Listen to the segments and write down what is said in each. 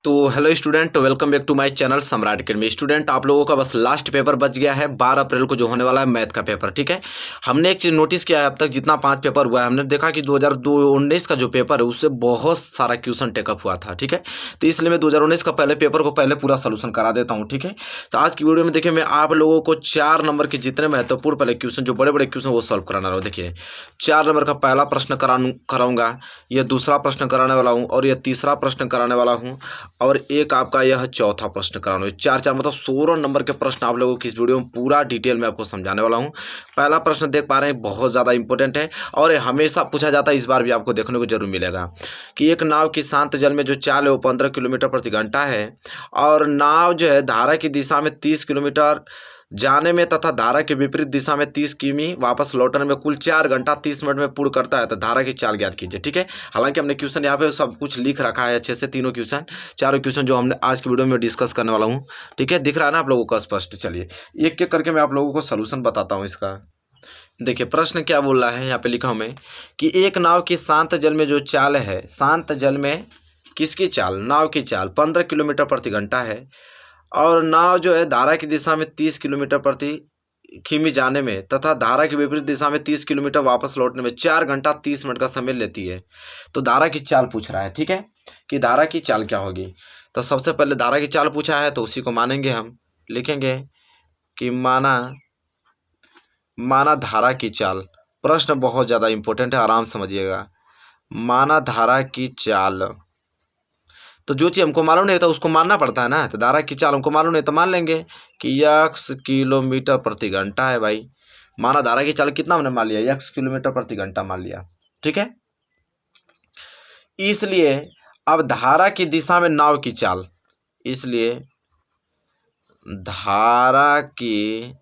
तो hello student, welcome back to my channel Samrat Academy. Student, आप लोगों का बस लास्ट पेपर बच गया है 12 अप्रैल को जो होने वाला है मैथ का पेपर। ठीक है, हमने एक चीज़ नोटिस किया है, अब तक जितना 5 पेपर हुआ है हमने देखा कि 2019 का जो पेपर है उससे बहुत सारा क्वेश्चन टेकअप हुआ था। ठीक है, तो इसलिए मैं 2019 का पहले पेपर को पहले पूरा सोल्यूशन करा देता हूँ। ठीक है, तो आज की वीडियो में देखिए मैं आप लोगों को 4 नंबर के जितने महत्वपूर्ण पहले क्वेश्चन जो बड़े बड़े क्वेश्चन वो सॉल्व कराना रहा हूँ। देखिए 4 नंबर का पहला प्रश्न कराऊंगा, यह दूसरा प्रश्न कराने वाला हूँ और यह तीसरा प्रश्न कराने वाला हूँ और एक आपका यह चौथा प्रश्न कराना है। 4 मतलब 16 नंबर के प्रश्न आप लोगों की इस वीडियो में पूरा डिटेल में आपको समझाने वाला हूं। पहला प्रश्न देख पा रहे हैं, बहुत ज़्यादा इंपॉर्टेंट है और ये हमेशा पूछा जाता है, इस बार भी आपको देखने को जरूर मिलेगा कि एक नाव की शांत जल में जो चाल है वो 15 किलोमीटर प्रति घंटा है और नाव जो है धारा की दिशा में 30 किलोमीटर जाने में तथा धारा के विपरीत दिशा में 30 किमी वापस लौटने में कुल 4 घंटा 30 मिनट में पूर्ण करता है। तो धारा की चाल ज्ञात कीजिए। ठीक है, हालांकि हमने क्वेश्चन यहाँ पे सब कुछ लिख रखा है अच्छे से, तीनों क्वेश्चन, चारों क्वेश्चन जो हमने आज की वीडियो में डिस्कस करने वाला हूँ। ठीक है, दिख रहा है ना आप लोगों को स्पष्ट? चलिए एक एक करके मैं आप लोगों को सोल्यूशन बताता हूँ इसका। देखिए प्रश्न क्या बोल रहा है, यहाँ पे लिखा हूँ मैं कि एक नाव की शांत जल में जो चाल है, शांत जल में किसकी चाल? नाव की चाल 15 किलोमीटर प्रति घंटा है और नाव जो है धारा की दिशा में 30 किलोमीटर प्रति किमी जाने में तथा धारा की विपरीत दिशा में 30 किलोमीटर वापस लौटने में 4 घंटा 30 मिनट का समय लेती है। तो धारा की चाल पूछ रहा है। ठीक है, कि धारा की चाल क्या होगी। तो सबसे पहले धारा की चाल पूछा है तो उसी को मानेंगे हम। लिखेंगे कि माना धारा की चाल। प्रश्न बहुत ज़्यादा इंपॉर्टेंट है, आराम समझिएगा। माना धारा की चाल, तो जो चीज़ हमको मालूम नहीं था उसको मानना पड़ता है ना। तो धारा की चाल हमको मालूम नहीं तो मान लेंगे कि x किलोमीटर प्रति घंटा है। भाई माना धारा की चाल कितना हमने मान लिया? x किलोमीटर प्रति घंटा मान लिया। ठीक है, इसलिए अब धारा की दिशा में नाव की चाल, इसलिए धारा की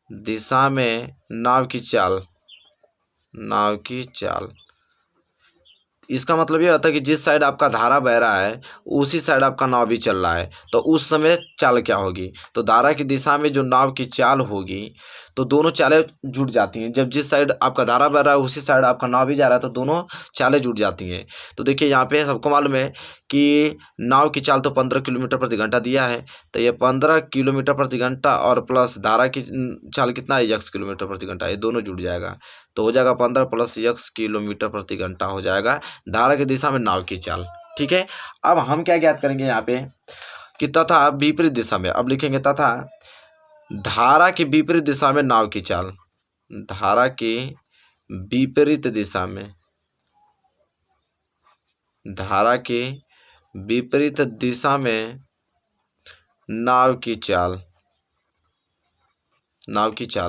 दिशा में नाव की चाल, इसका मतलब ये होता है कि जिस साइड आपका धारा बह रहा है उसी साइड आपका नाव भी चल रहा है, तो उस समय चाल क्या होगी? तो धारा की दिशा में जो नाव की चाल होगी तो दोनों चालें जुड़ जाती हैं। जब जिस साइड आपका धारा बह रहा है उसी साइड आपका नाव भी जा रहा है तो दोनों चालें जुड़ जाती हैं। तो देखिए यहाँ पे सबको मालूम है कि नाव की चाल तो 15 किलोमीटर प्रति घंटा दिया है, तो ये 15 किलोमीटर प्रति घंटा और प्लस धारा की चाल कितना है? x किलोमीटर प्रति घंटा, ये दोनों जुड़ जाएगा तो हो जाएगा 15 प्लस x किलोमीटर प्रति घंटा हो जाएगा धारा की दिशा में नाव की चाल। ठीक है, अब हम क्या ज्ञात करेंगे यहाँ पे कि तथा विपरीत दिशा में, अब लिखेंगे तथा धारा की विपरीत दिशा में नाव की चाल, धारा की विपरीत दिशा में, धारा की विपरीत दिशा में नाव की चाल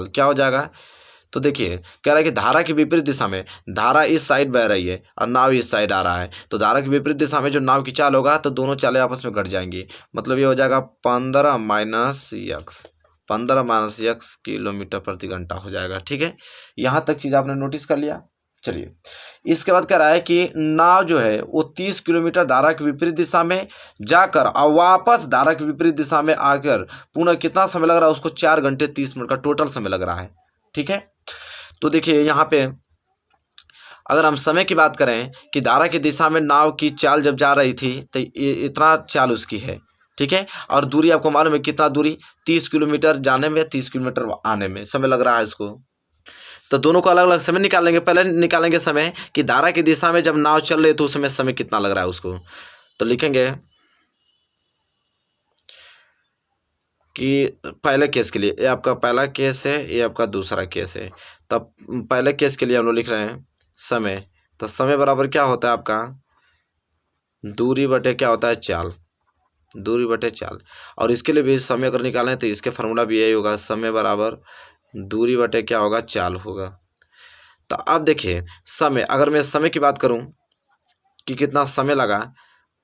क्या हो जाएगा? तो देखिए कह रहा है कि धारा की विपरीत दिशा में, धारा इस साइड बह रही है और नाव इस साइड आ रहा है, तो धारा की विपरीत दिशा में जो नाव की चाल होगा तो दोनों चालें आपस में घट जाएंगी। मतलब ये हो जाएगा 15 माइनस x किलोमीटर प्रति घंटा हो जाएगा। ठीक है, यहाँ तक चीज़ आपने नोटिस कर लिया। चलिए इसके बाद कह रहा है कि नाव जो है वो 30 किलोमीटर धारा की विपरीत दिशा में जाकर और वापस धारा की विपरीत दिशा में आकर पुनः कितना समय लग रहा है उसको? 4 घंटे 30 मिनट का टोटल समय लग रहा है। ठीक है, तो देखिए यहाँ पे अगर हम समय की बात करें कि धारा की दिशा में नाव की चाल जब जा रही थी तो इतना चाल उसकी है। ठीक है, और दूरी आपको मालूम है कितना दूरी? 30 किलोमीटर जाने में 30 किलोमीटर आने में समय लग रहा है इसको। तो दोनों को अलग अलग समय निकालेंगे। पहले निकालेंगे समय कि धारा की दिशा में जब नाव चल रही है तो उस समय कितना लग रहा है उसको। तो लिखेंगे कि पहले केस के लिए ये आपका पहला केस है, ये आपका दूसरा केस है। तब पहले केस के लिए हम लोग लिख रहे हैं समय, तो समय बराबर क्या होता है आपका? दूरी बटे क्या होता है? चाल, दूरी बटे चाल। और इसके लिए भी समय अगर निकालें तो इसके फार्मूला भी यही होगा, समय बराबर दूरी बटे क्या होगा? चाल होगा। तो अब देखिए समय, अगर मैं समय की बात करूं कि कितना समय लगा,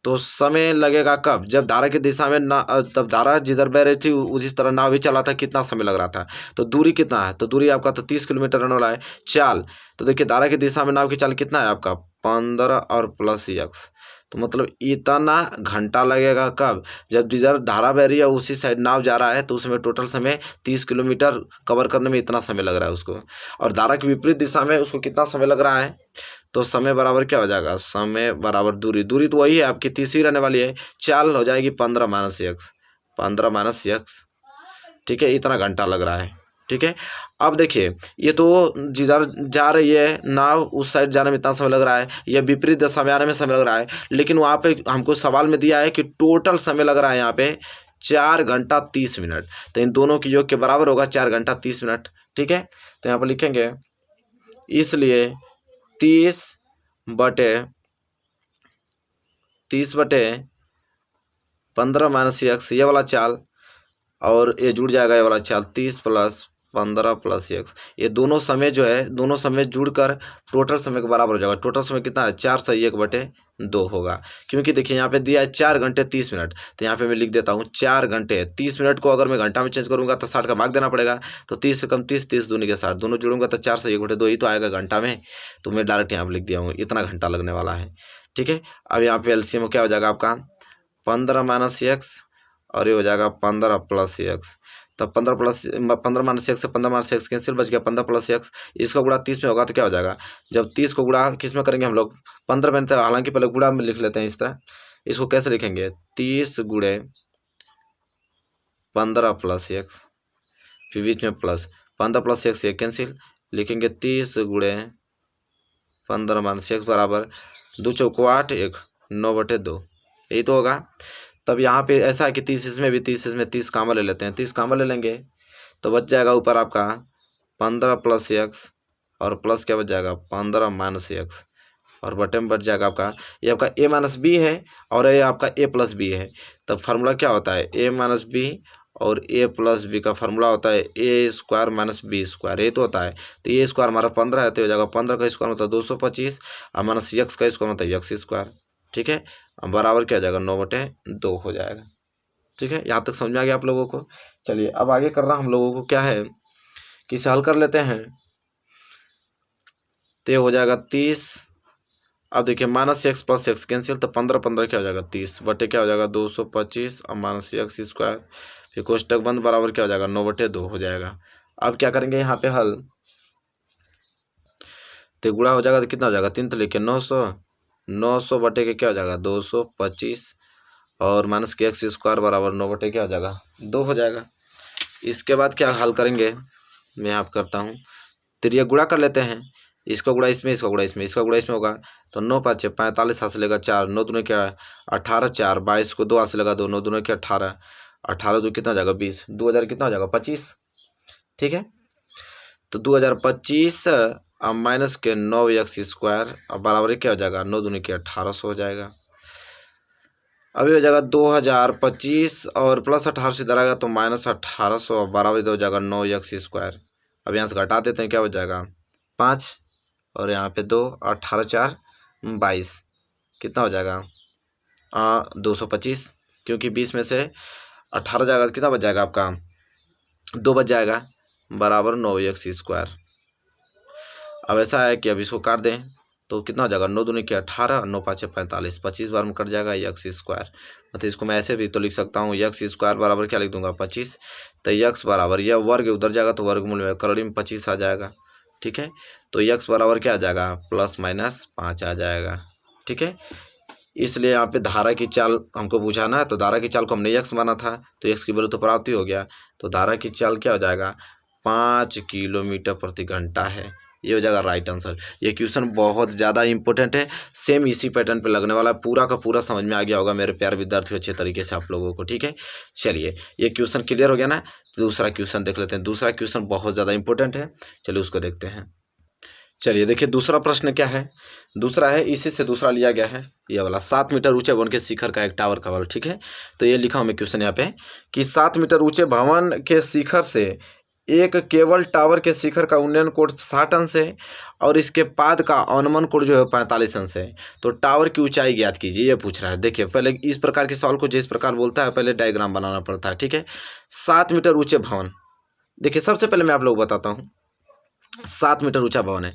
तो समय लगेगा कब? जब धारा की दिशा में ना, तब धारा जिधर बह रही थी उसी तरह नाव भी चला था, कितना समय लग रहा था। तो दूरी कितना है? तो दूरी आपका तो 30 किलोमीटर रहने वाला है। चाल, तो देखिए धारा की दिशा में नाव की चाल कितना है आपका? 15 और प्लस x, तो मतलब इतना घंटा लगेगा कब? जब जिधर धारा बह रही है उसी साइड नाव जा रहा है तो उसमें टोटल समय 30 किलोमीटर कवर करने में इतना समय लग रहा है उसको। और धारा की विपरीत दिशा में उसको कितना समय लग रहा है? तो समय बराबर क्या हो जाएगा, समय बराबर दूरी, दूरी तो वही है आपकी तीसरी रहने वाली है, चाल हो जाएगी 15 माइनस एक्स, 15 माइनस एक्स, ठीक है, इतना घंटा लग रहा है। ठीक है, अब देखिए ये तो जिधर जा रही है नाव उस साइड जाने में इतना समय लग रहा है, या विपरीत दिशा में आने में समय लग रहा है, लेकिन वहाँ पे हमको सवाल में दिया है कि टोटल समय लग रहा है यहाँ पे 4 घंटा 30 मिनट, तो इन दोनों की योग के बराबर होगा 4 घंटा 30 मिनट। ठीक है, तो यहाँ पर लिखेंगे इसलिए 30/15 माइनस एक्स ये वाला चाल, और ये जुड़ जाएगा ये वाला चाल 30 + 15 + एक्स, ये दोनों समय जो है दोनों समय जुड़कर टोटल समय के बराबर हो जाएगा। टोटल समय कितना है, 4/1/2 होगा, क्योंकि देखिए यहाँ पे दिया है 4 घंटे 30 मिनट, तो यहाँ पे मैं लिख देता हूँ 4 घंटे 30 मिनट को अगर मैं घंटा में चेंज करूँगा तो 60 का भाग देना पड़ेगा, तो 30 से कम 30, 30 दूनी के 60, दोनों जुड़ूंगा तो 4/1/2 ही तो आएगा घंटा में, तो मैं डायरेक्ट यहाँ पर लिख दिया हूँ इतना घंटा लगने वाला है। ठीक है, अब यहाँ पे एलसीएम क्या हो जाएगा आपका 15 माइनस एक्स, और ये हो जाएगा 15 + एक्स, तब 15 माइनस एक्स से 15 माइनस एक्स कैंसिल, बच गया 15 + एक्स, इसका गुणा 30 में होगा तो क्या हो जाएगा, जब 30 को गुणा किस में करेंगे हम लोग 15 में, तो हालांकि पहले गुणा में लिख लेते हैं इस तरह, इसको कैसे लिखेंगे 30 × 15 + एक्स, फिर बीच में प्लस 15 + एक्स ये कैंसिल, लिखेंगे 30 × 15 माइनस एक्स बराबर 2 चौको 8 1 9/2, यही तो होगा। तब यहाँ पे ऐसा है कि 30 इसमें भी 30 इसमें 30 कामा ले लेते हैं, 30 कामा ले लेंगे तो बच जाएगा ऊपर आपका 15 + एक्स, और प्लस क्या बच जाएगा 15 माइनस एक्स, और बटे में बच जाएगा आपका ये आपका a माइनस बी है, और ये आपका a + b है। तब फार्मूला क्या होता है a माइनस बी, और a + b का फार्मूला होता है a² - b², ये तो होता है, तो a² हमारा 15 है, तो हो जाएगा 15 का स्क्वायर मतलब 225, और माइनस x का स्क्वायर मतलब x²। ठीक है, अब बराबर क्या हो जाएगा 9/2 हो जाएगा। ठीक है, यहाँ तक समझ में आ गया आप लोगों को। चलिए अब आगे करना हम लोगों को क्या है कि इसे हल कर लेते हैं, तो हो जाएगा 30, अब देखिए माइनस एक्स + एक्स कैंसिल, तो 15 क्या हो जाएगा 30 बटे क्या हो जाएगा 225, और माइनस x², फिर कोष्टक बंद बराबर क्या हो जाएगा 9/2 हो जाएगा। अब क्या करेंगे यहाँ पे हल, तो गुणा हो जाएगा तो कितना हो जाएगा 3 तो लिखे 900 बटे के क्या हो जाएगा 225, और माइनस के x² बराबर 9 बटे क्या हो जाएगा 2 हो जाएगा। इसके बाद क्या हल करेंगे, मैं आप करता हूँ, तो ये गुणा कर लेते हैं, इसका गुणा इसमें, इसका गुणा इसमें, इसका गुणा इसमें होगा, तो 9 × 5 = 45, हाथ से लेगा 4, 9 दूनी क्या 18, 4 22 को 2 हाथ से लगा 2, 9 दूनी क्या 18, 18 2 कितना हो जाएगा 20, 2000 कितना हो जाएगा 25। ठीक है, तो 2025 अब माइनस के 9x², अब बराबर क्या हो जाएगा 9 दूनी क्या 1800 हो जाएगा। अभी हो जाएगा 2025 और प्लस 1800 इधर आएगा तो -1800, बराबर हो जाएगा 9x²। अब यहाँ से घटा देते हैं, क्या हो जाएगा 5, और यहाँ पे 2, 18 4 22, कितना हो जाएगा 225, क्योंकि 20 में से 18 जाएगा तो कितना बच जाएगा आपका 2 बच जाएगा, बराबर 9x²। अब ऐसा है कि अब इसको काट दें तो कितना हो जाएगा 9 दूनी क्या 18, 9 5 45, 25 बार में कट जाएगा x²। मतलब इसको मैं ऐसे भी तो लिख सकता हूँ x² बराबर क्या लिख दूंगा 25, तो x बराबर यह वर्ग उधर जाएगा तो वर्गमूल में करड़ी में 25 आ जाएगा। ठीक है, तो x बराबर क्या आ जाएगा +-5 आ जाएगा। ठीक है, इसलिए यहाँ पे धारा की चाल हमको बुझाना है, तो धारा की चाल को हमने x माना था, तो x की वैल्यू तो प्राप्ति हो गया, तो धारा की चाल क्या हो जाएगा 5 किलोमीटर प्रति घंटा है, ये हो जाएगा राइट आंसर। ये क्वेश्चन बहुत ज़्यादा इंपॉर्टेंट है, सेम इसी पैटर्न पे लगने वाला है, पूरा का पूरा समझ में आ गया होगा मेरे प्यारे विद्यार्थियों अच्छे तरीके से आप लोगों को। ठीक है, चलिए ये क्वेश्चन क्लियर हो गया ना, तो दूसरा क्वेश्चन देख लेते हैं। दूसरा क्वेश्चन बहुत ज़्यादा इंपॉर्टेंट है, चलिए उसको देखते हैं। चलिए देखिए दूसरा प्रश्न क्या है, दूसरा है इसी से दूसरा लिया गया है, ये वाला 7 मीटर ऊंचे भवन के शिखर का एक टावर कवर। ठीक है, तो ये लिखा हूँ मैं क्वेश्चन यहाँ पे कि 7 मीटर ऊंचे भवन के शिखर से एक केबल टावर के शिखर का उन्नयन कोण 60 अंश है, और इसके पाद का अनुमान कोण जो है 45 अंश है, तो टावर की ऊंचाई ज्ञात कीजिए, ये पूछ रहा है। देखिए पहले इस प्रकार के सवाल को जिस प्रकार बोलता है पहले डायग्राम बनाना पड़ता है। ठीक है, 7 मीटर ऊंचे भवन, देखिए सबसे पहले मैं आप लोग बताता हूँ 7 मीटर ऊंचा भवन है।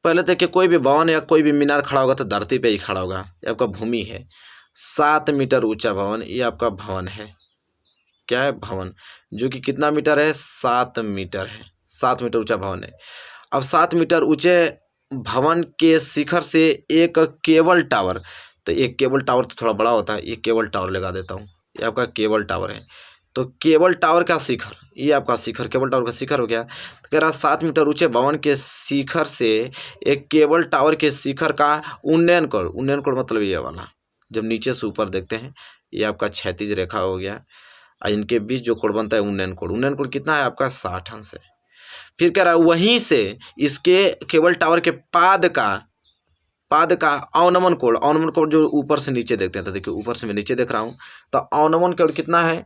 पहले देखिए कोई भी भवन या कोई भी मीनार खड़ा होगा तो धरती पे ही खड़ा होगा, ये आपका भूमि है। 7 मीटर ऊंचा भवन, ये आपका भवन है, क्या है भवन, जो कि कितना मीटर है 7 मीटर है, 7 मीटर ऊंचा भवन है। अब 7 मीटर ऊंचे भवन के शिखर से एक केबल टावर, तो एक केबल टावर तो थोड़ा बड़ा होता है, ये केबल टावर लगा देता हूँ, ये आपका केबल टावर है। तो केबल टावर का शिखर, ये आपका शिखर केबल टावर का शिखर हो गया। तो कह रहा 7 मीटर ऊंचे भवन के शिखर से एक केबल टावर के शिखर का उन्नयन कोण, उन्नयन कोण मतलब ये वाला, जब नीचे से ऊपर देखते हैं, ये आपका क्षैतिज रेखा हो गया और इनके बीच जो कोण बनता है उन्नयन कोण, उन्नयन कोण कितना है आपका 60 अंश है। फिर कह रहा है वहीं से इसके केबल टावर के पाद का अवनमन कोण, अवनमन कोण जो ऊपर से नीचे देखते हैं, तो देखिए ऊपर से मैं नीचे देख रहा हूँ, तो अवनमन कोण कितना है,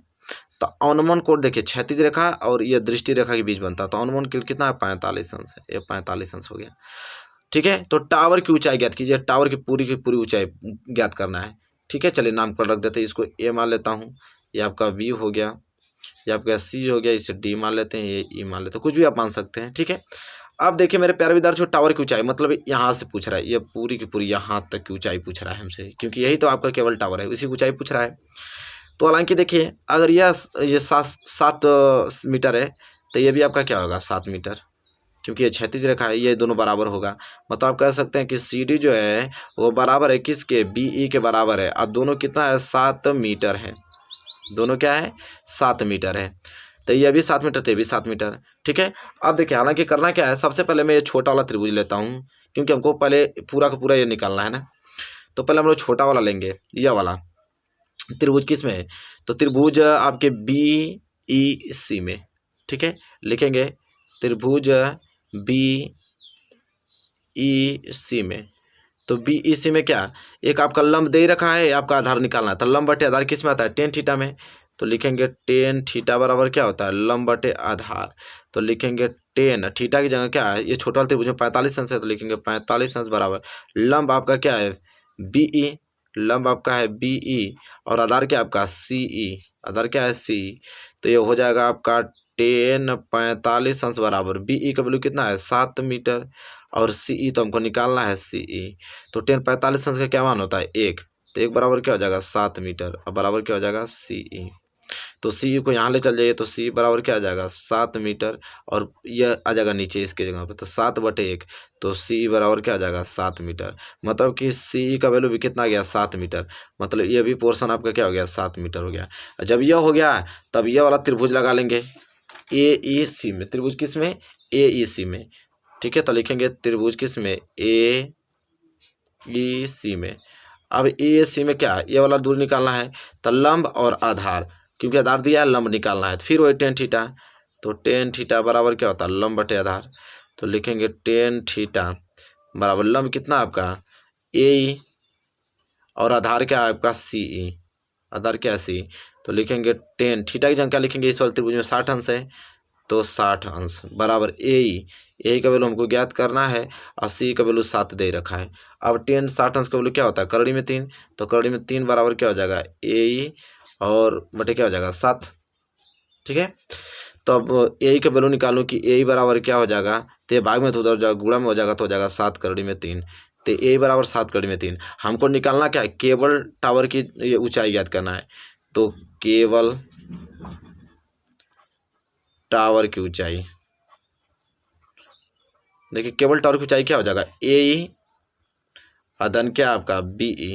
तो अवनमन कोण देखिए क्षैतिज रेखा और ये दृष्टि रेखा के बीच बनता है, तो अवनमन कोण कितना है 45 अंश है, ये 45 अंश हो गया। ठीक है, तो टावर की ऊंचाई ज्ञात कीजिए, टावर की पूरी ऊंचाई ज्ञात करना है। ठीक है, चलिए नामकरण रख देते हैं, इसको ए मान लेता हूँ, ये आपका बी हो गया, ये आपका सी हो गया, इसे डी मान लेते हैं, ये ई मान लेते हैं, कुछ भी आप मान सकते हैं। ठीक है, अब देखिए मेरे प्यारे विद्यार्थियों, टावर की ऊंचाई मतलब यहाँ से पूछ रहा है, ये पूरी की पूरी यहाँ तक की ऊंचाई पूछ रहा है हमसे, क्योंकि यही तो आपका केबल टावर है, इसी की ऊंचाई पूछ रहा है। तो हालांकि देखिए अगर ये 7 मीटर है, तो ये भी आपका क्या होगा 7 मीटर, क्योंकि ये क्षैतिज रेखा है, ये दोनों बराबर होगा। मतलब आप कह सकते हैं कि सी डी जो है वो बराबर है किसके, बी ई के बराबर है, और दोनों कितना है 7 मीटर है, दोनों क्या है 7 मीटर है। तो ये भी 7 मीटर, तो ये भी 7 मीटर। ठीक है, अब देखिए हालांकि करना क्या है, सबसे पहले मैं ये छोटा वाला त्रिभुज लेता हूँ, क्योंकि हमको पहले पूरा का पूरा ये निकालना है ना। तो पहले हम लोग छोटा वाला लेंगे, यह वाला त्रिभुज किस में है, तो त्रिभुज आपके बी ई सी में। ठीक है, लिखेंगे त्रिभुज बी ई सी में। तो बी ई सी में क्या, एक आपका लंब दे ही रखा है, आपका आधार निकालना है, तो लंब बटे आधार किस में आता है, टेन थीटा में। तो लिखेंगे टेन थीटा बराबर क्या होता है, लंब बटे आधार। तो लिखेंगे टेन थीटा की जगह क्या है, ये छोटा त्रिभुज में 45 अंश है, तो लिखेंगे 45 अंश बराबर लंब आपका क्या है बी ई, लंब आपका है बी ई, और आधार क्या आपका सी ई, आधार क्या है सी। तो ये हो जाएगा आपका टेन 45 अंश बराबर बी ई का वैल्यू कितना है 7 मीटर, और सी ई तो हमको निकालना है सी ई। तो टेन 45 अंश का क्या मान होता है 1, तो 1 बराबर क्या हो जाएगा 7 मीटर, और बराबर क्या हो जाएगा सी ई। तो सी ई को यहाँ ले चल जाइए, तो सी बराबर क्या आ जाएगा 7 मीटर, और यह आ जाएगा नीचे इसके जगह पे, तो 7/1, तो सी बराबर क्या आ जाएगा 7 मीटर। मतलब कि सी ई का वैल्यू भी कितना आ गया 7 मीटर, मतलब ये भी पोर्शन आपका क्या हो गया 7 मीटर हो गया। जब यह हो गया तब यह वाला त्रिभुज लगा लेंगे ए ई सी में, त्रिभुज किस में ए ई सी में। ठीक है, तो लिखेंगे त्रिभुज किस में ए ई सी में। अब ए सी में क्या ये वाला दूरी निकालना है, तो लंब और आधार, क्योंकि आधार दिया है लंब निकालना है, तो फिर वही टेन थीटा। तो टेन थीटा बराबर क्या होता है लंब बटे आधार। तो लिखेंगे टेन थीटा बराबर लंब कितना आपका ए ई, और आधार क्या है आपका सी ई, आधार क्या है सी। तो लिखेंगे टेन थीटा की जगह क्या लिखेंगे, इस वाले त्रिभुज में 60 अंश है, तो 60 अंश बराबर ए का वैल्यू हमको ज्ञात करना है, और सी का वैल्यू 7 दे रखा है। अब टेन 60 अंश का वैल्यू क्या होता है करड़ी में 3, तो करड़ी में 3 बराबर क्या हो जाएगा ए और बटे क्या हो जाएगा 7। ठीक है, तो अब ए का वैल्यू निकालूं कि ए बराबर क्या हो जाएगा, तो ये भाग में तो उधर जाएगा, गुणा में हो जाएगा, तो हो जाएगा 7 करड़ी में 3, तो ए बराबर 7 करड़ी में 3। हमको निकालना क्या है केबल टावर की ये ऊंचाई ज्ञात करना है, तो केबल टावर की ऊंचाई, देखिए केबल टावर की ऊंचाई क्या हो जाएगा ए ई अदन क्या आपका बी ई,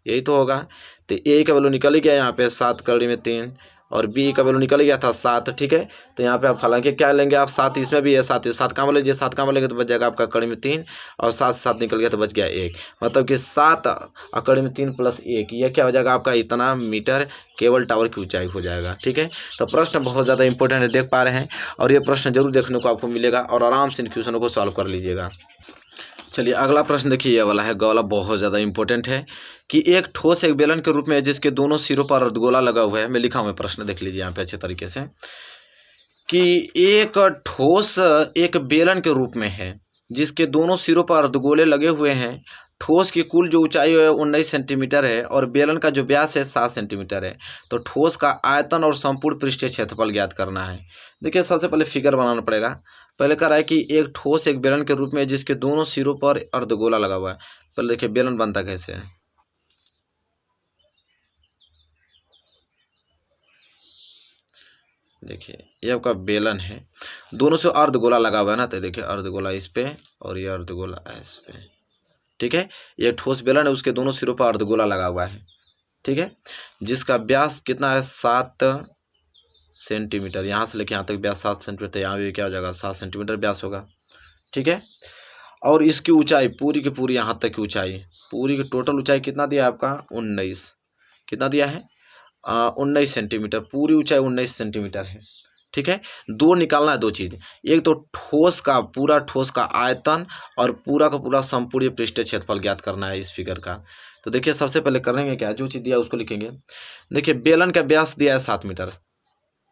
यही तो होगा। तो ए का वैल्यू निकल ही गया यहाँ पे 7 करड़ी में 3, और बी का वैल्यू निकल गया था 7। ठीक है, तो यहाँ पे आप हालांकि क्या लेंगे आप 7, इसमें भी है 7, 7 काम लीजिए, 7 काम लेंगे तो बच जाएगा आपका कड़ी में 3, और 7 निकल गया तो बच गया 1, मतलब कि 7 और कड़ी में 3 प्लस 1, यह क्या हो जाएगा आपका इतना मीटर केबल टावर की ऊंचाई हो जाएगा। ठीक है, तो प्रश्न बहुत ज़्यादा इंपॉर्टेंट है, देख पा रहे हैं, और ये प्रश्न जरूर देखने को आपको मिलेगा, और आराम से इन क्वेश्चनों को सॉल्व कर लीजिएगा। चलिए अगला प्रश्न देखिए, ये वाला है गोला, बहुत ज़्यादा इंपॉर्टेंट है कि एक ठोस एक बेलन के रूप में है जिसके दोनों सिरों पर अर्धगोला लगा हुआ है। मैं लिखा हूँ प्रश्न, देख लीजिए यहाँ पे अच्छे तरीके से, कि एक ठोस एक बेलन के रूप में है जिसके दोनों सिरों पर अर्धगोले लगे हुए हैं। ठोस की कुल जो ऊंचाई है 19 सेंटीमीटर है, और बेलन का जो व्यास है 7 सेंटीमीटर है। तो ठोस का आयतन और संपूर्ण पृष्ठीय क्षेत्रफल ज्ञात करना है। देखिए सबसे पहले फिगर बनाना पड़ेगा। पहले कह रहा है कि एक ठोस एक बेलन के रूप में जिसके दोनों सिरों पर अर्धगोला लगा हुआ है। पहले देखिए बेलन बनता कैसे है, देखिए ये आपका बेलन है, दोनों से अर्धगोला लगा हुआ है ना, तो देखिए अर्धगोला इस पे और ये अर्धगोला इस पे, ठीक है। ये ठोस बेलन है, उसके दोनों सिरों पर अर्धगोला लगा हुआ है, ठीक है, जिसका व्यास कितना है 7 सेंटीमीटर। यहाँ से लेके यहाँ तक व्यास 7 सेंटीमीटर, यहाँ भी क्या हो जाएगा 7 सेंटीमीटर व्यास होगा, ठीक है। और इसकी ऊंचाई पूरी की पूरी यहाँ तक की ऊंचाई, पूरी की टोटल ऊंचाई कितना दिया है आपका 19, कितना दिया है 19 सेंटीमीटर, पूरी ऊंचाई 19 सेंटीमीटर है, ठीक है। दो निकालना है, दो चीज़, एक तो ठोस का पूरा ठोस का आयतन और पूरा का पूरा संपूर्ण पृष्ठीय क्षेत्रफल ज्ञात करना है इस फिगर का। तो देखिए सबसे पहले करेंगे क्या, जो चीज़ दिया उसको लिखेंगे। देखिए बेलन का व्यास दिया है 7 मीटर,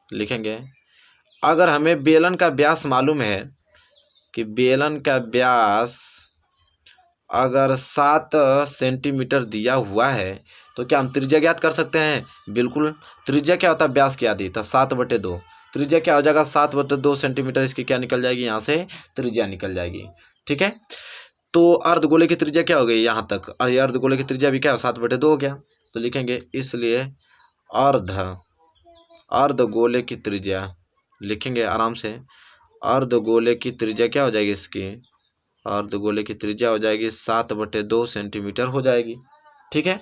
लिखेंगे। अगर हमें बेलन का व्यास मालूम है कि बेलन का व्यास अगर 7 सेंटीमीटर दिया हुआ है, तो क्या हम त्रिज्या ज्ञात कर सकते हैं? बिल्कुल। त्रिज्या क्या होता है, व्यास क्या दी था 7/2, त्रिज्या क्या हो जाएगा 7/2 सेंटीमीटर, इसकी क्या निकल जाएगी यहाँ से त्रिज्या निकल जाएगी, ठीक है। तो अर्धगोले की त्रिज्या क्या हो गई यहाँ तक, और ये अर्धगोले की त्रिज्या भी क्या 7/2 हो गया, तो लिखेंगे इसलिए अर्धगोले की त्रिज्या, लिखेंगे आराम से, अर्धगोले की त्रिज्या क्या हो जाएगी इसकी, अर्धगोले की त्रिज्या हो जाएगी 7/2 सेंटीमीटर हो जाएगी, ठीक है।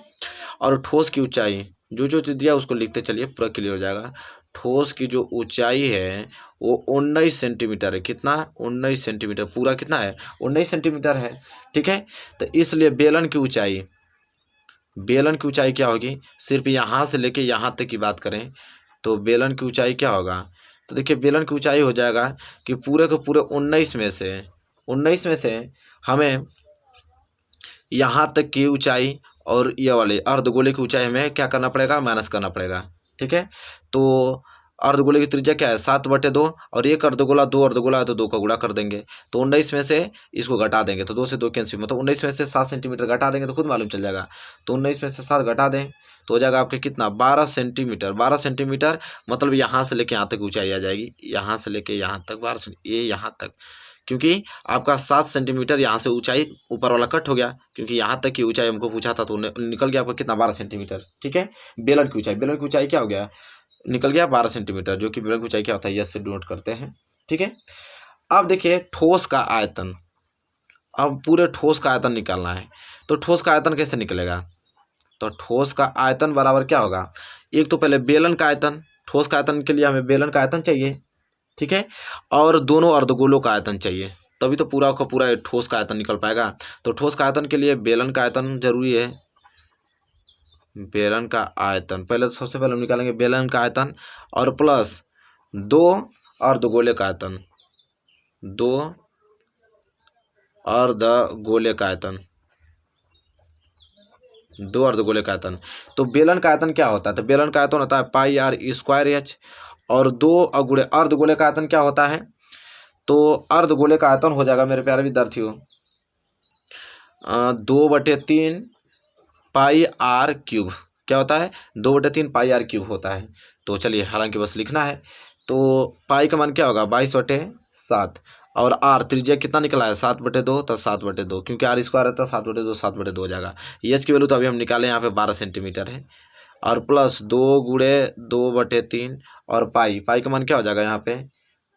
और ठोस की ऊंचाई जो जो दिया उसको लिखते चलिए, पूरा क्लियर हो जाएगा। ठोस की जो ऊंचाई है वो 19 सेंटीमीटर है, कितना 19 सेंटीमीटर, पूरा कितना है 19 सेंटीमीटर है, ठीक है। तो इसलिए बेलन की ऊंचाई क्या होगी, सिर्फ यहाँ से लेके यहाँ तक की बात करें तो बेलन की ऊंचाई क्या होगा, तो देखिए बेलन की ऊंचाई हो जाएगा कि पूरे के पूरे 19 में से हमें यहाँ तक की ऊंचाई और ये वाले अर्धगोले की ऊंचाई हमें क्या करना पड़ेगा, माइनस करना पड़ेगा, ठीक है। तो अर्धगोले की त्रिज्या क्या है 7/2, और एक अर्धगोला 2 अर्धगोला है तो 2 का गुणा कर देंगे, तो 19 में से इसको घटा देंगे तो 2 से 2 कैंसिल, मतलब 19 में से 7 सेंटीमीटर घटा देंगे तो खुद मालूम चल जाएगा। तो 19 में से 7 घटा दें तो हो जाएगा आपके कितना 12 सेंटीमीटर, 12 सेंटीमीटर, मतलब यहाँ से लेके यहाँ तक ऊंचाई आ जाएगी, यहाँ से लेके यहाँ तक 12 ये यहाँ तक, क्योंकि आपका 7 सेंटीमीटर यहाँ से ऊंचाई ऊपर वाला कट हो गया, क्योंकि यहाँ तक की ऊंचाई हमको पूछा था तो निकल गया आपका कितना 12 सेंटीमीटर, ठीक है। बेलन की ऊंचाई क्या हो गया, निकल गया 12 सेंटीमीटर, जो कि बेलन की ऊंचाई क्या होता है यह से डिनोट करते हैं, ठीक है। अब देखिए ठोस का आयतन, अब पूरे ठोस का आयतन निकालना है, तो ठोस का आयतन कैसे निकलेगा, तो ठोस का आयतन बराबर क्या होगा, एक तो पहले बेलन का आयतन, ठोस का आयतन के लिए हमें बेलन का आयतन चाहिए, ठीक है, और दोनों अर्धगोलों का आयतन चाहिए, तभी तो पूरा का पूरा ठोस का आयतन निकल पाएगा। तो ठोस का आयतन के लिए बेलन का आयतन जरूरी है, बेलन का आयतन पहले सबसे पहले हम निकालेंगे बेलन का आयतन, और प्लस 2 अर्धगोले का आयतन, 2 अर्धगोले का आयतन, 2 अर्धगोले का आयतन। तो बेलन का आयतन क्या होता है, तो बेलन का आयतन होता है πr²h, और 2 अगुणे अर्धगोले का आयतन क्या होता है, तो अर्धगोले का आयतन हो जाएगा मेरे प्यारे विद्यार्थियों 2/3 πr³, क्या होता है 2/3 πr³ होता है। तो चलिए हालांकि बस लिखना है, तो पाई का मान क्या होगा 22/7, और आर त्रिज्या कितना निकला है 7/2, तो 7/2, क्योंकि r स्क्वायर रहता है 7/2, 7/2 हो जाएगा। एच की वैल्यू तो अभी हम निकाले यहाँ पे 12 सेंटीमीटर है, और प्लस 2 गुणे 2/3, और पाई का मान क्या हो जाएगा, यहाँ पे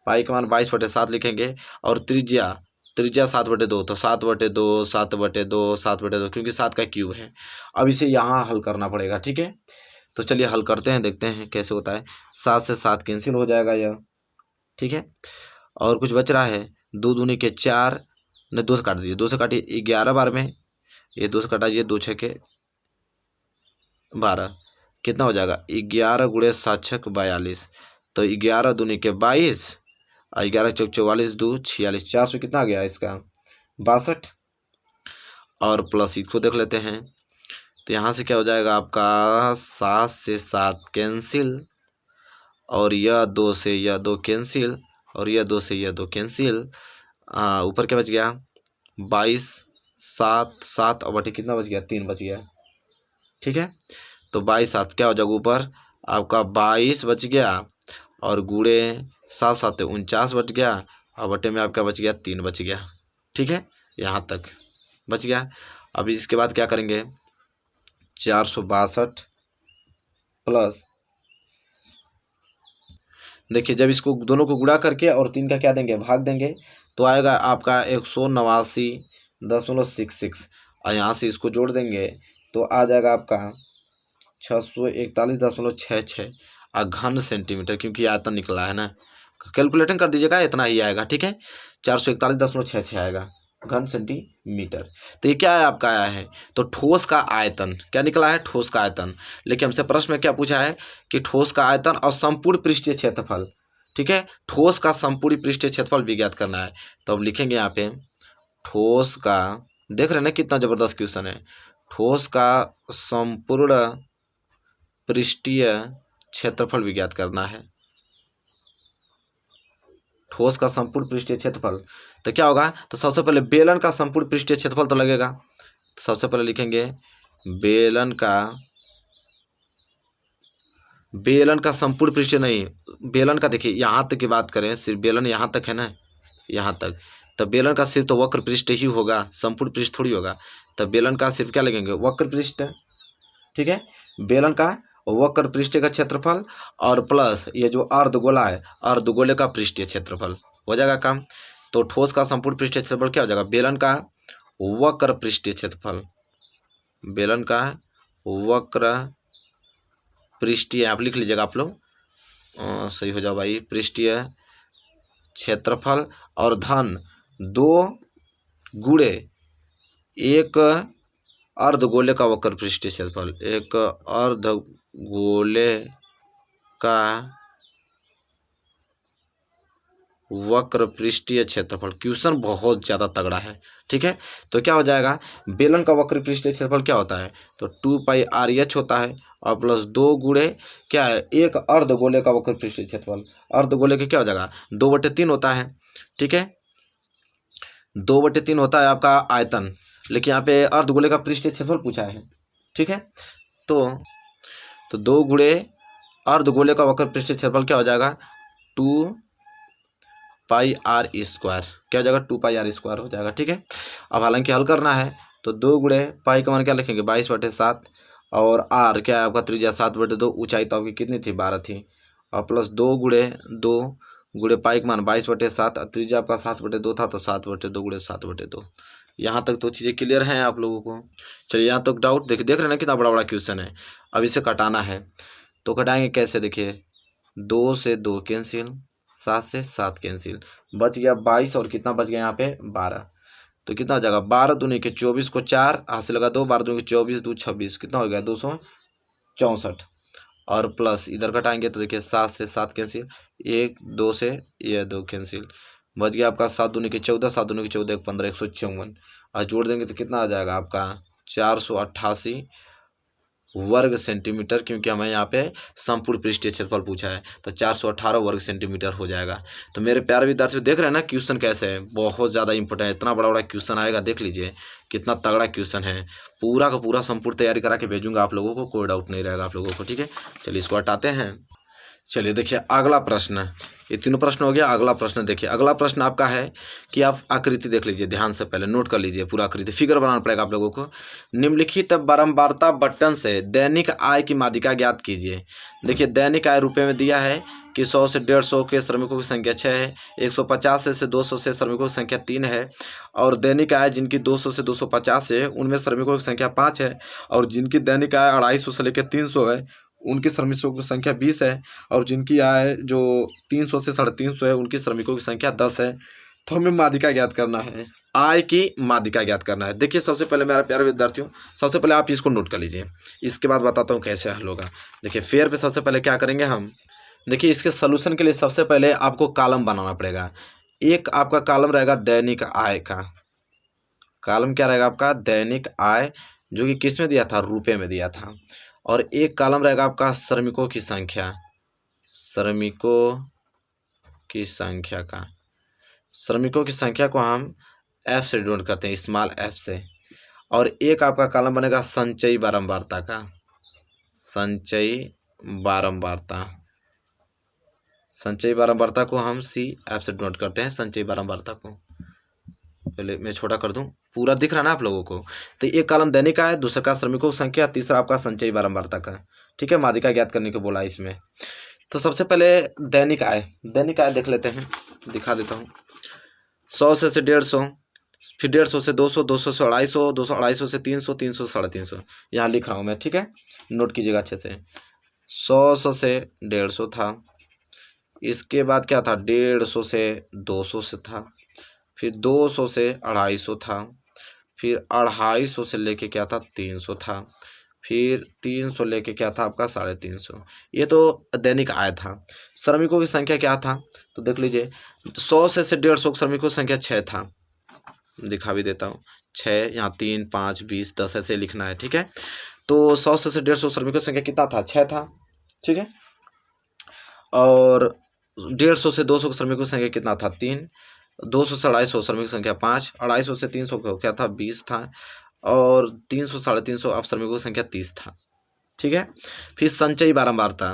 पाई का मान 22/7 लिखेंगे, और त्रिज्या 7/2, तो 7/2, 7/2, 7/2, क्योंकि 7 का क्यूब है। अब इसे यहाँ हल करना पड़ेगा, ठीक है। तो चलिए हल करते हैं, देखते हैं कैसे होता है। 7 से 7 कैंसिल हो जाएगा यह, ठीक है, और कुछ बच रहा है 2 दूनी के 4, नहीं 2 से काट दीजिए, 2 से काटिए 11 बार में, ये 2 से काटाइए 2 6 के 12, कितना हो जाएगा 11 गुणे 7 6 42, तो 11 दूनी के 22, 11 चौक 44, 2 46, 400 कितना आ गया इसका 62, और प्लस इसको देख लेते हैं, तो यहाँ से क्या हो जाएगा आपका 7 से 7 कैंसिल, और यह 2 से यह 2 कैंसिल, और यह 2 से यह 2 कैंसिल, ऊपर क्या बच गया 22, 7 7 और बटे कितना बच गया 3 बच गया, ठीक है। तो 22 7 क्या हो जाएगा ऊपर आपका 22 बच गया, और गुणे 7 7 49 बच गया, और बटे में आपका बच गया 3 बच गया, ठीक है, यहाँ तक बच गया। अभी इसके बाद क्या करेंगे 462 प्लस देखिए जब इसको दोनों को गुणा करके और 3 का क्या देंगे, भाग देंगे, तो आएगा आपका 189.66 और यहाँ से इसको जोड़ देंगे तो आ जाएगा आपका 641.66 घन सेंटीमीटर, क्योंकि आयतन निकला है ना। कैलकुलेटिंग कर दीजिएगा, इतना ही आएगा, ठीक है। 441.66 आएगा घन सेंटीमीटर। तो ये क्या है आपका आया है, तो ठोस का आयतन क्या निकला है, ठोस का आयतन। लेकिन हमसे प्रश्न में क्या पूछा है कि ठोस का आयतन और संपूर्ण पृष्ठीय क्षेत्रफल, ठीक है। ठोस का संपूर्ण पृष्ठीय क्षेत्रफल भी ज्ञात करना है। तो अब लिखेंगे यहाँ पे ठोस का, देख रहे हैं ना कितना जबरदस्त क्वेश्चन है। ठोस का संपूर्ण पृष्ठीय क्षेत्रफल भी ज्ञात करना है। ठोस का संपूर्ण पृष्ठीय क्षेत्रफल तो क्या होगा, तो सबसे पहले बेलन का संपूर्ण पृष्ठीय क्षेत्रफल तो लगेगा। तो सबसे पहले लिखेंगे बेलन का संपूर्ण पृष्ठीय नहीं, बेलन का, देखिए यहाँ तक की बात करें, सिर्फ बेलन यहाँ तक है ना, यहाँ तक, तो बेलन का सिर्फ तो वक्र पृष्ठ ही होगा, संपूर्ण पृष्ठ थोड़ी होगा। तो बेलन का सिर्फ क्या लगेंगे, वक्र पृष्ठ, ठीक है। बेलन का वक्र पृष्ठ का क्षेत्रफल और प्लस ये जो अर्धगोला है, अर्धगोले का पृष्ठीय क्षेत्रफल, हो जाएगा काम। तो ठोस का संपूर्ण पृष्ठीय क्षेत्रफल क्या हो जाएगा, बेलन का वक्र पृष्ठीय क्षेत्रफल, बेलन का वक्र पृष्ठीय, आप लिख लीजिएगा आप लोग, सही हो जाओ भाई, पृष्ठीय क्षेत्रफल और धन 2 गुणे एक अर्धगोले का वक्र पृष्ठीय क्षेत्रफल, एक अर्धगोले का वक्र पृष्ठीय क्षेत्रफल। क्वेश्चन बहुत ज़्यादा तगड़ा है, ठीक है। तो क्या हो जाएगा, बेलन का वक्र पृष्ठीय क्षेत्रफल क्या होता है, तो 2πRH होता है और प्लस 2 गुणे क्या है, एक अर्धगोले का वक्र पृष्ठीय क्षेत्रफल। अर्धगोले के क्या हो जाएगा, 2/3 होता है, ठीक है। 2/3 होता है आपका आयतन, लेकिन यहाँ पे अर्धगोले का पृष्ठीय क्षेत्रफल पूछा है, ठीक है। तो 2 गुणे अर्धगोले का वक्र पृष्ठीय क्षेत्रफल क्या हो जाएगा, 2πr², क्या हो जाएगा, 2πr² हो जाएगा, ठीक है। अब हालांकि हल करना है तो 2 गुणे पाई का मान क्या लिखेंगे, 22/7 और r क्या है आपका त्रिज्या 7/2, ऊंचाई तो आपकी कितनी थी, 12 थी, और प्लस 2 गुणे पाई का मान 22/7 और त्रिज्या आपका 7/2 था, तो 7/2 गुणे 7/2। यहाँ तक तो चीज़ें क्लियर हैं आप लोगों को। चलिए यहाँ तक डाउट देख रहे हैं ना, कितना बड़ा बड़ा क्वेश्चन है। अब इसे कटाना है, तो कटाएंगे कैसे, देखिए 2 से 2 कैंसिल, 7 से 7 कैंसिल, बच गया 22 और कितना बच गया यहाँ पे 12। तो कितना हो जाएगा, 12 दूनी के 24 को 4 हाथ से लगा 2, 12 दूनी के 24, 2 26, कितना हो गया 264। और प्लस इधर कटाएंगे तो देखिए 7 से 7 कैंसिल, 1 2 से ये 2 कैंसिल, बच गया आपका 7 दूनी के 14, 7 दूनी के 14 15, 154 और जोड़ देंगे तो कितना आ जाएगा आपका 488 वर्ग सेंटीमीटर, क्योंकि हमें यहाँ पे संपूर्ण पृष्ठीय क्षेत्रफल पूछा है, तो 418 वर्ग सेंटीमीटर हो जाएगा। तो मेरे प्यारे विद्यार्थियों देख रहे हैं ना क्वेश्चन कैसे है, बहुत ज़्यादा इंपॉर्टेंट है, इतना बड़ा बड़ा क्वेश्चन आएगा, देख लीजिए कितना तगड़ा क्वेश्चन है। पूरा का पूरा संपूर्ण तैयारी करा के भेजूंगा आप लोगों को, कोई डाउट नहीं रहेगा आप लोगों को, ठीक है। चलिए इसको हटाते हैं। चलिए देखिए अगला प्रश्न, ये तीनों प्रश्न हो गया। अगला प्रश्न देखिए, अगला प्रश्न आपका है कि आप आकृति देख लीजिए ध्यान से, पहले नोट कर लीजिए पूरा आकृति, फिगर बनाना पड़ेगा आप लोगों को। निम्नलिखित बारंबारता बटन से दैनिक आय की माध्यिका ज्ञात कीजिए। देखिए दैनिक आय रुपये में दिया है कि 100 से 150 के श्रमिकों की संख्या 6 है, 150 से 200 से श्रमिकों की संख्या 3 है, और दैनिक आय जिनकी 200 से 250 है उनमें श्रमिकों की संख्या 5 है, और जिनकी दैनिक आय 250 से लेकर 300 है उनकी श्रमिकों की संख्या 20 है, और जिनकी आय जो 300 से 350 है उनकी श्रमिकों की संख्या 10 है। तो हमें माध्यिका ज्ञात करना है, आय की माध्यिका ज्ञात करना है। देखिए सबसे पहले मेरे प्यारे विद्यार्थियों, सबसे पहले आप इसको नोट कर लीजिए, इसके बाद बताता हूँ कैसे हल होगा। देखिए फेयर पे सबसे पहले क्या करेंगे हम, देखिए इसके सलूशन के लिए सबसे पहले आपको कॉलम बनाना पड़ेगा। एक आपका कॉलम रहेगा दैनिक आय का, कॉलम क्या रहेगा आपका, दैनिक आय, जो कि किस में दिया था, रुपये में दिया था। और एक कॉलम रहेगा आपका श्रमिकों की संख्या, श्रमिकों की संख्या का, श्रमिकों की संख्या को हम एफ से डिनोट करते हैं, स्मॉल एफ से। और एक आपका कॉलम बनेगा संचयी बारंबारता का, संचयी बारंबारता, संचयी बारंबारता को हम सी एफ से डिनोट करते हैं, संचयी बारंबारता को। पहले मैं छोटा कर दूं, पूरा दिख रहा ना आप लोगों को। तो एक कॉलम दैनिक आय, दूसरा का श्रमिकों की संख्या, तीसरा आपका संचयी बारंबारता का, ठीक है। माध्यिका ज्ञात करने को बोला इसमें। तो सबसे पहले दैनिक आय देख लेते हैं, दिखा देता हूँ। 100 से 150, फिर 150 से 200, 200 से 250, 200 250 से 300, 300 से 350, यहाँ लिख रहा हूँ मैं, ठीक है, नोट कीजिएगा अच्छे से। 100 से 150 था, इसके बाद क्या था 150 से 200 से था, फिर 200 से 250 था, फिर 250 से लेके क्या था 300 था, फिर 300 लेके क्या था आपका 350। ये तो दैनिक आय था। श्रमिकों की संख्या क्या था, तो देख लीजिए 100 से 150 श्रमिकों की संख्या 6 था, दिखा भी देता हूँ 6, यहाँ 3, 5, 20, 10 ऐसे लिखना है, ठीक है। तो 100 से 150 श्रमिकों की संख्या कितना था 6 था, ठीक है। और 150 से 200 श्रमिकों की संख्या कितना था 3, 200 से 250 श्रमिक संख्या 5, 250 से 300 क्या था 20 था, और 300 350 अब श्रमिकों की संख्या 30 था, ठीक है। फिर संचयी बारंबारता,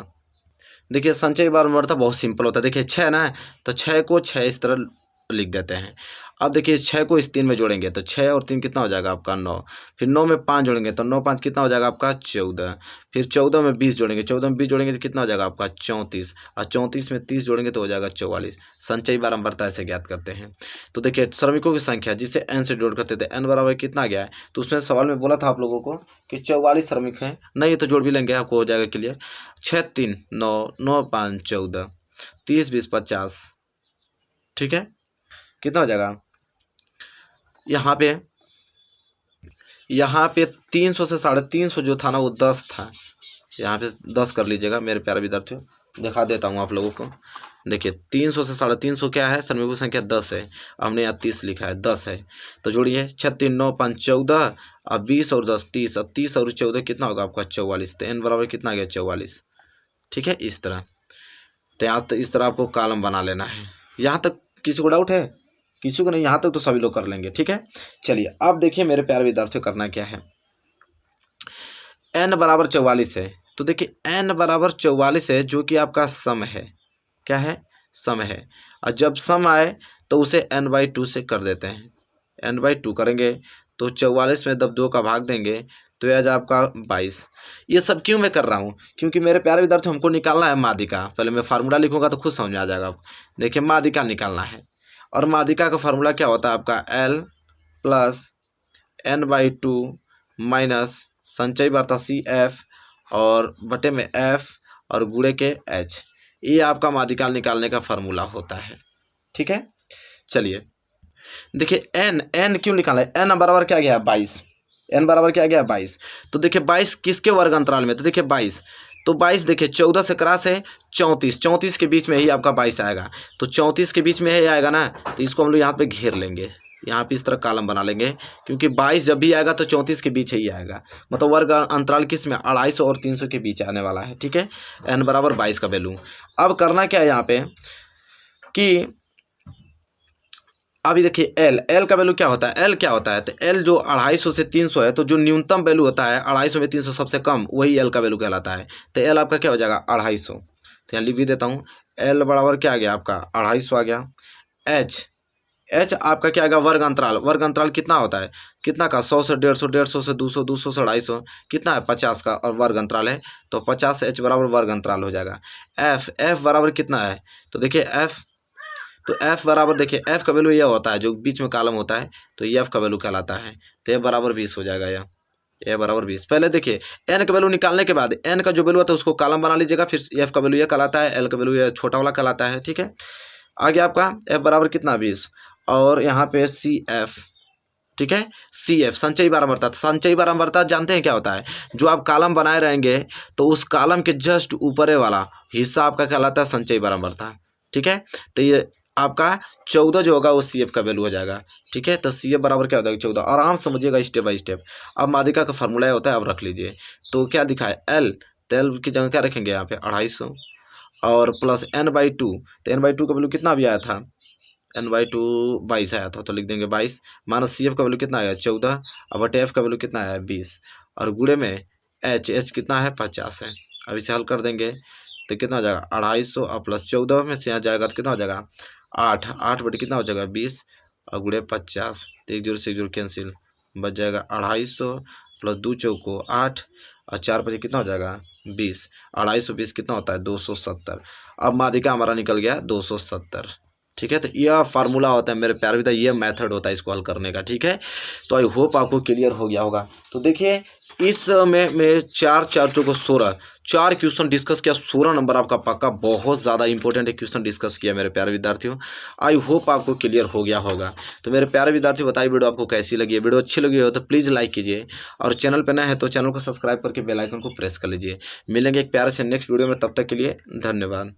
देखिए संचयी बारंबारता बहुत सिंपल होता है। देखिए 6 ना, तो 6 को 6 इस तरह लिख देते हैं। अब देखिए इस 6 को इस 3 में जोड़ेंगे तो 6 और 3 कितना हो जाएगा आपका 9, फिर 9 में 5 जोड़ेंगे तो 9 5 कितना हो जाएगा आपका 14, फिर 14 में 20 जोड़ेंगे, 14 में 20 जोड़ेंगे तो कितना हो जाएगा आपका 34, और 34 में 30 जोड़ेंगे तो हो जाएगा 44। संचयी बारंबारता ऐसे ज्ञात करते हैं। तो देखिए श्रमिकों की संख्या जिसे n से डिनोट करते थे, n बराबर कितना गया है, तो उसमें सवाल में बोला था आप लोगों को कि 44 श्रमिक हैं, नहीं तो जोड़ भी लेंगे आपको हो जाएगा क्लियर। 6 3 9, 9 5 14, 30 20 50, ठीक है, कितना हो जाएगा यहाँ पे 300 से 350 जो था ना वो 10 था, यहाँ पे 10 कर लीजिएगा मेरे प्यारे विद्यार्थियों, दिखा देता हूँ आप लोगों को। देखिए 300 से 350 क्या है, श्रमिकों की संख्या 10 है, हमने यहाँ 30 लिखा है, 10 है, तो जोड़िए 6 3 9 5 14, अब 20 और 10 30, अब 30 और 14 कितना होगा आपका 44, तो n बराबर कितना आ गया 44, ठीक है। इस तरह तो यहाँ तक इस तरह आपको कॉलम बना लेना है। यहाँ तक किसी को डाउट है, किसी को नहीं, यहाँ तक तो सभी लोग कर लेंगे, ठीक है। चलिए अब देखिए मेरे प्यारे विद्यार्थियों करना क्या है, n बराबर 44 है, तो देखिए n बराबर 44 है जो कि आपका सम है, क्या है सम है, और जब सम आए तो उसे n/2 से कर देते हैं, n/2 करेंगे तो 44 में जब 2 का भाग देंगे तो यह आ आपका 22। ये सब क्यों मैं कर रहा हूँ, क्योंकि मेरे प्यारे विद्यार्थी हमको निकालना है माध्यिका। पहले मैं फार्मूला लिखूंगा तो खुद समझ में आ जाएगा आपको। देखिए माध्यिका निकालना है, और माध्यिका का फार्मूला क्या होता है आपका L प्लस n/2 माइनस संचयी बारता CF और बटे में F और गुणे के H, ये आपका माध्यिका निकालने का फार्मूला होता है, ठीक है। चलिए देखिए n क्यों निकाला है, n बराबर क्या गया 22, n बराबर क्या गया 22, तो देखिए 22 किसके वर्ग अंतराल में, तो देखिए 22, तो 22 देखिए 14 से क्रॉस है 34, 34 के बीच में ही आपका 22 आएगा, तो 34 के बीच में ही आएगा ना, तो इसको हम लोग यहाँ पे घेर लेंगे, यहाँ पे इस तरह कॉलम बना लेंगे, क्योंकि 22 जब भी आएगा तो 34 के बीच ही आएगा, मतलब वर्ग अंतराल किस में 250 और 300 के बीच आने वाला है, ठीक है। n बराबर 22 का वैल्यू। अब करना क्या है यहाँ पे कि अभी देखिए L का वैल्यू क्या होता है, L क्या होता है, तो L जो 250 से 300 है, तो जो न्यूनतम वैल्यू होता है 250 में 300 सबसे कम, वही L का वैल्यू कहलाता है। तो L आपका क्या हो जाएगा 250, तो यहाँ लिख भी देता हूँ, L बराबर क्या आ गया आपका 250 आ गया। H आपका क्या आएगा वर्ग अंतराल कितना होता है, कितना का 100 से 150, 150 से 200, 200 से 250, कितना है 50 का, और वर्ग अंतराल है तो 50 H बराबर वर्ग अंतराल हो जाएगा। F बराबर कितना है, तो देखिए F बराबर देखिए F का वैल्यू यह होता है जो बीच में कॉलम होता है, तो ये F का वैल्यू कहलाता है, तो F बराबर 20 हो जाएगा। यह बराबर 20। पहले देखिए n का वैल्यू निकालने के बाद n का जो वैल्यू आता है उसको कॉलम बना लीजिएगा, फिर F का वैल्यू यह कहलाता है, L का वैल्यू यह छोटा वाला कहलाता है, ठीक है। आगे आपका F बराबर कितना 20, और यहाँ पे CF, ठीक है, CF संचयी बारंबारता। संचयी बारंबारता जानते हैं क्या होता है, जो आप कॉलम बनाए रहेंगे तो उस कॉलम के जस्ट ऊपर वाला हिस्सा आपका कहलाता है संचयी बारंबारता, ठीक है। तो ये आपका 14 जो होगा वो CF का वैल्यू हो जाएगा, ठीक है। तो CF बराबर क्या होता है 14, आराम समझिएगा स्टेप बाय स्टेप। अब माध्यिका का फार्मूला होता है, अब रख लीजिए, तो क्या दिखा है L, तो L की जगह क्या रखेंगे यहाँ पे 250 और प्लस n/2, तो n/2 का वैल्यू कितना भी आया था, n/2 22 आया था, तो लिख देंगे 22 माइनस CF का वैल्यू कितना आया 14, और बटे F का वैल्यू कितना आया 20, और गुणे में H कितना है 50 है। अब इसे हल कर देंगे तो कितना हो जाएगा 250 और प्लस 14 में से यहाँ जाएगा तो कितना हो जाएगा 8 बटे कितना हो जाएगा 20 और गुणे 50, तो 1 0 से 1 0 कैंसिल, बच जाएगा 250 प्लस 2 चौको 8 और 4 5 कितना हो जाएगा 20। 250 कितना होता है 270। अब माध्यिका हमारा निकल गया 270। ठीक है, तो यह फार्मूला होता है मेरे प्यारे विद्यार्थी, ये मेथड होता है इसको हल करने का। ठीक है, तो आई होप आपको क्लियर हो गया होगा। तो देखिए इस में 4 4 चौको 16 4 क्वेश्चन डिस्कस किया, 16 नंबर आपका पक्का। बहुत ज़्यादा इंपॉर्टेंट है क्वेश्चन डिस्कस किया मेरे प्यारे विद्यार्थियों। आई होप आपको क्लियर हो गया होगा। तो मेरे प्यारे विद्यार्थी बताइए वीडियो आपको कैसी लगी है। वीडियो अच्छी लगी हो तो प्लीज़ लाइक कीजिए, और चैनल पर नया है तो चैनल को सब्सक्राइब करके बेल आइकन को प्रेस कर लीजिए। मिलेंगे एक प्यारे से नेक्स्ट वीडियो में, तब तक के लिए धन्यवाद।